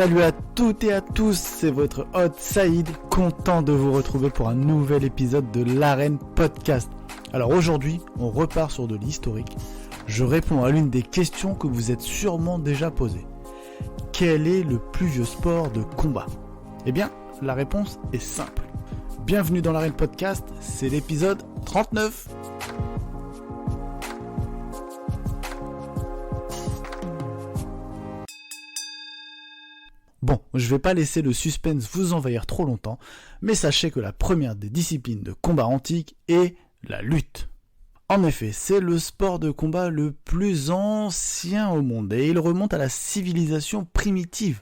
Salut à toutes et à tous, c'est votre hôte Saïd, content de vous retrouver pour un nouvel épisode de l'Arène Podcast. Alors aujourd'hui, on repart sur de l'historique. Je réponds à l'une des questions que vous êtes sûrement déjà posées. Quel est le plus vieux sport de combat ? Eh bien, la réponse est simple. Bienvenue dans l'Arène Podcast, c'est l'épisode 39. Bon, je vais pas laisser le suspense vous envahir trop longtemps, mais sachez que la première des disciplines de combat antique est la lutte. En effet, c'est le sport de combat le plus ancien au monde et il remonte à la civilisation primitive.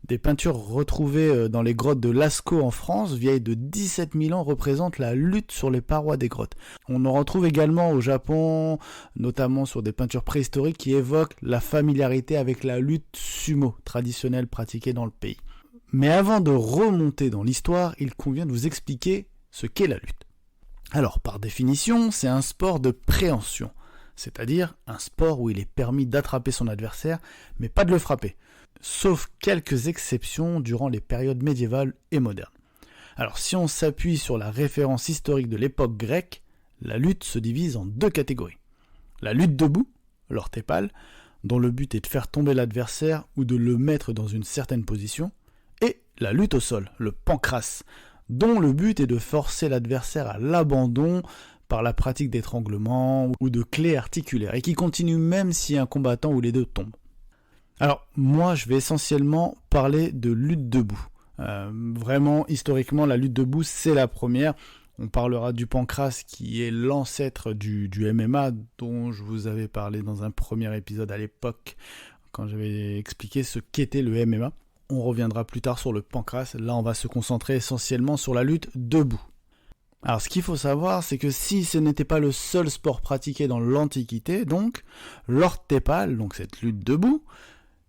Des peintures retrouvées dans les grottes de Lascaux en France, vieilles de 17 000 ans, représentent la lutte sur les parois des grottes. On en retrouve également au Japon, notamment sur des peintures préhistoriques qui évoquent la familiarité avec la lutte sumo, traditionnelle pratiquée dans le pays. Mais avant de remonter dans l'histoire, il convient de vous expliquer ce qu'est la lutte. Alors, par définition, c'est un sport de préhension, c'est-à-dire un sport où il est permis d'attraper son adversaire, mais pas de le frapper. Sauf quelques exceptions durant les périodes médiévales et modernes. Alors si on s'appuie sur la référence historique de l'époque grecque, la lutte se divise en deux catégories. La lutte debout, l'orthépale, dont le but est de faire tomber l'adversaire ou de le mettre dans une certaine position, et la lutte au sol, le pancrace, dont le but est de forcer l'adversaire à l'abandon par la pratique d'étranglement ou de clés articulaires, et qui continue même si un combattant ou les deux tombent. Alors, moi, je vais essentiellement parler de lutte debout. Vraiment, historiquement, la lutte debout, c'est la première. On parlera du pancrace, qui est l'ancêtre du MMA, dont je vous avais parlé dans un premier épisode à l'époque, quand j'avais expliqué ce qu'était le MMA. On reviendra plus tard sur le pancrace. Là, on va se concentrer essentiellement sur la lutte debout. Alors, ce qu'il faut savoir, c'est que si ce n'était pas le seul sport pratiqué dans l'Antiquité, donc, l'orthépale, donc cette lutte debout,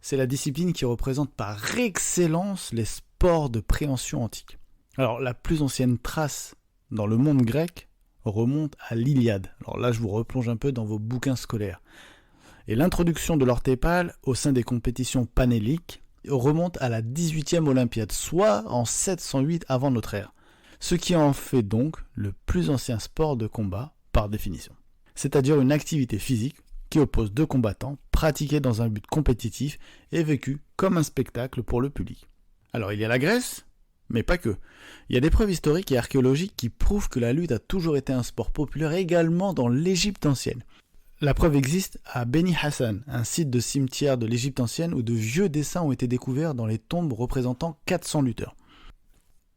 c'est la discipline qui représente par excellence les sports de préhension antiques. Alors, la plus ancienne trace dans le monde grec remonte à l'Iliade. Alors là, je vous replonge un peu dans vos bouquins scolaires. Et l'introduction de l'orthépale au sein des compétitions panhelliques remonte à la 18e Olympiade, soit en 708 avant notre ère. Ce qui en fait donc le plus ancien sport de combat par définition. C'est-à-dire une activité physique qui oppose deux combattants, pratiqués dans un but compétitif et vécu comme un spectacle pour le public. Alors il y a la Grèce, mais pas que. Il y a des preuves historiques et archéologiques qui prouvent que la lutte a toujours été un sport populaire également dans l'Égypte ancienne. La preuve existe à Beni Hassan, un site de cimetière de l'Égypte ancienne où de vieux dessins ont été découverts dans les tombes représentant 400 lutteurs.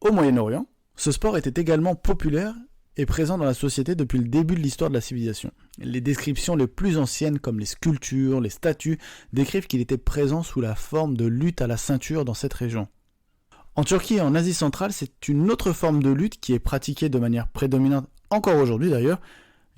Au Moyen-Orient, ce sport était également populaire et présent dans la société depuis le début de l'histoire de la civilisation. Les descriptions les plus anciennes, comme les sculptures, les statues, décrivent qu'il était présent sous la forme de lutte à la ceinture dans cette région. En Turquie et en Asie centrale, c'est une autre forme de lutte qui est pratiquée de manière prédominante, encore aujourd'hui d'ailleurs,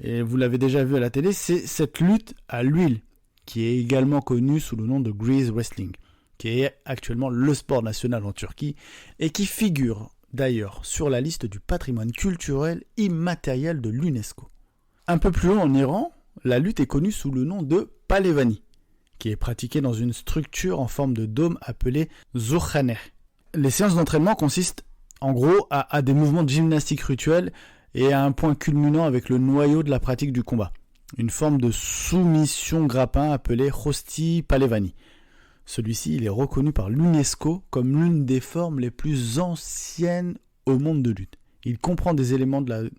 et vous l'avez déjà vu à la télé, c'est cette lutte à l'huile, qui est également connue sous le nom de grease wrestling, qui est actuellement le sport national en Turquie, et qui figure d'ailleurs sur la liste du patrimoine culturel immatériel de l'UNESCO. Un peu plus haut en Iran, la lutte est connue sous le nom de Palevani, qui est pratiquée dans une structure en forme de dôme appelée Zurkhaneh. Les séances d'entraînement consistent en gros à des mouvements de gymnastique rituels et à un point culminant avec le noyau de la pratique du combat, une forme de soumission grappin appelée Khosti Palevani. Celui-ci, il est reconnu par l'UNESCO comme l'une des formes les plus anciennes au monde de lutte. Il comprend des éléments de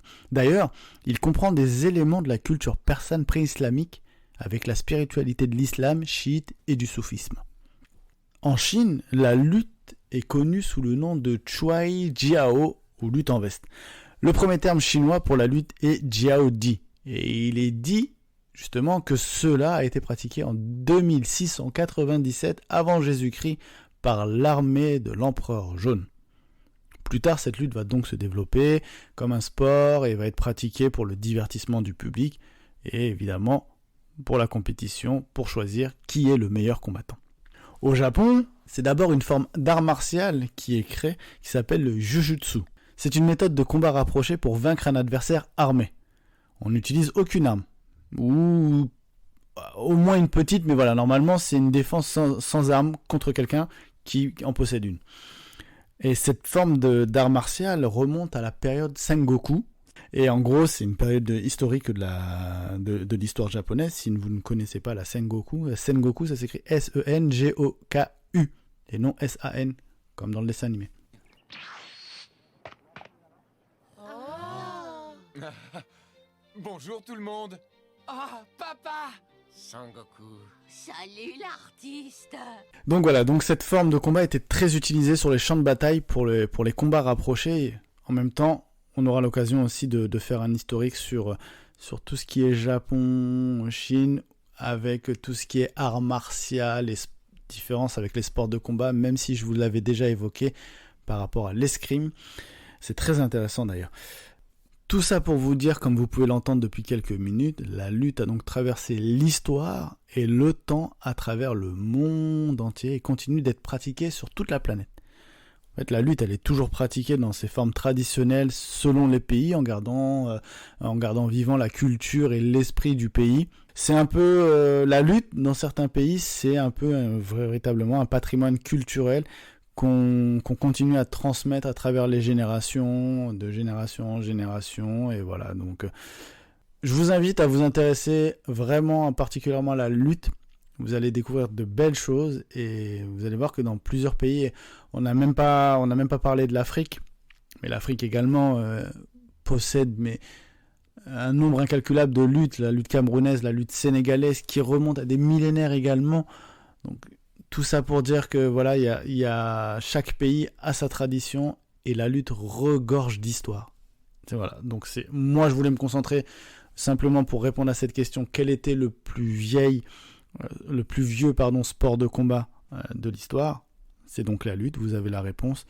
la culture persane pré-islamique avec la spiritualité de l'islam chiite et du soufisme. En Chine, la lutte est connue sous le nom de Chuai Jiao ou lutte en veste. Le premier terme chinois pour la lutte est Jiao Di et il est dit justement que cela a été pratiqué en 2697 avant Jésus-Christ par l'armée de l'empereur jaune. Plus tard, cette lutte va donc se développer comme un sport et va être pratiquée pour le divertissement du public et évidemment pour la compétition, pour choisir qui est le meilleur combattant. Au Japon, c'est d'abord une forme d'art martial qui est créée, qui s'appelle le Jujutsu. C'est une méthode de combat rapproché pour vaincre un adversaire armé. On n'utilise aucune arme, ou au moins une petite, mais voilà, normalement c'est une défense sans arme contre quelqu'un qui en possède une. Et cette forme d'art martial remonte à la période Sengoku. Et en gros, c'est une période historique de l'histoire japonaise. Si vous ne connaissez pas la Sengoku, ça s'écrit S-E-N-G-O-K-U et non S-A-N, comme dans le dessin animé. Bonjour tout le monde. Ah, papa. Sangoku. Salut l'artiste. Donc voilà, donc cette forme de combat était très utilisée sur les champs de bataille pour les combats rapprochés. Et en même temps, on aura l'occasion aussi de faire un historique sur tout ce qui est Japon, Chine, avec tout ce qui est art martial, les différences avec les sports de combat, même si je vous l'avais déjà évoqué par rapport à l'escrime. C'est très intéressant d'ailleurs. Tout ça pour vous dire, comme vous pouvez l'entendre depuis quelques minutes, la lutte a donc traversé l'histoire et le temps à travers le monde entier et continue d'être pratiquée sur toute la planète. En fait, la lutte, elle est toujours pratiquée dans ses formes traditionnelles selon les pays, en gardant vivant la culture et l'esprit du pays. C'est un peu la lutte dans certains pays, c'est un peu véritablement un patrimoine culturel qu'on continue à transmettre à travers les générations, de génération en génération, et voilà. Donc, je vous invite à vous intéresser vraiment particulièrement à la lutte. Vous allez découvrir de belles choses et vous allez voir que dans plusieurs pays, on n'a même pas parlé de l'Afrique, mais l'Afrique également possède un nombre incalculable de luttes, la lutte camerounaise, la lutte sénégalaise, qui remonte à des millénaires également. Donc tout ça pour dire que voilà, il y a chaque pays a sa tradition et la lutte regorge d'histoire. Voilà. Donc moi je voulais me concentrer simplement pour répondre à cette question, quel était le plus vieux sport de combat de l'histoire? C'est donc la lutte, vous avez la réponse.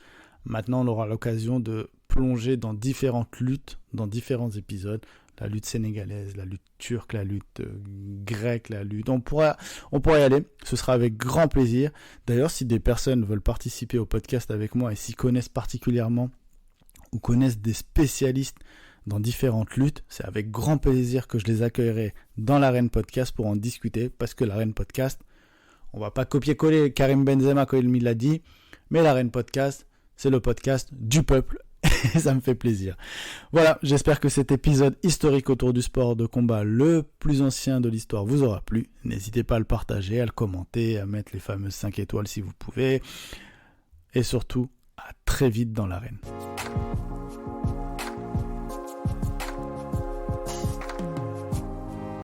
Maintenant on aura l'occasion de plonger dans différentes luttes, dans différents épisodes. La lutte sénégalaise, la lutte turque, la lutte grecque, on pourra y aller, ce sera avec grand plaisir. D'ailleurs, si des personnes veulent participer au podcast avec moi et s'y connaissent particulièrement ou connaissent des spécialistes dans différentes luttes, c'est avec grand plaisir que je les accueillerai dans l'Arène Podcast pour en discuter, parce que l'Arène Podcast, on va pas copier-coller Karim Benzema quand il l'a dit, mais l'Arène Podcast, c'est le podcast du peuple. Et ça me fait plaisir. Voilà, j'espère que cet épisode historique autour du sport de combat le plus ancien de l'histoire vous aura plu. N'hésitez pas à le partager, à le commenter, à mettre les fameuses 5 étoiles si vous pouvez. Et surtout, à très vite dans l'arène.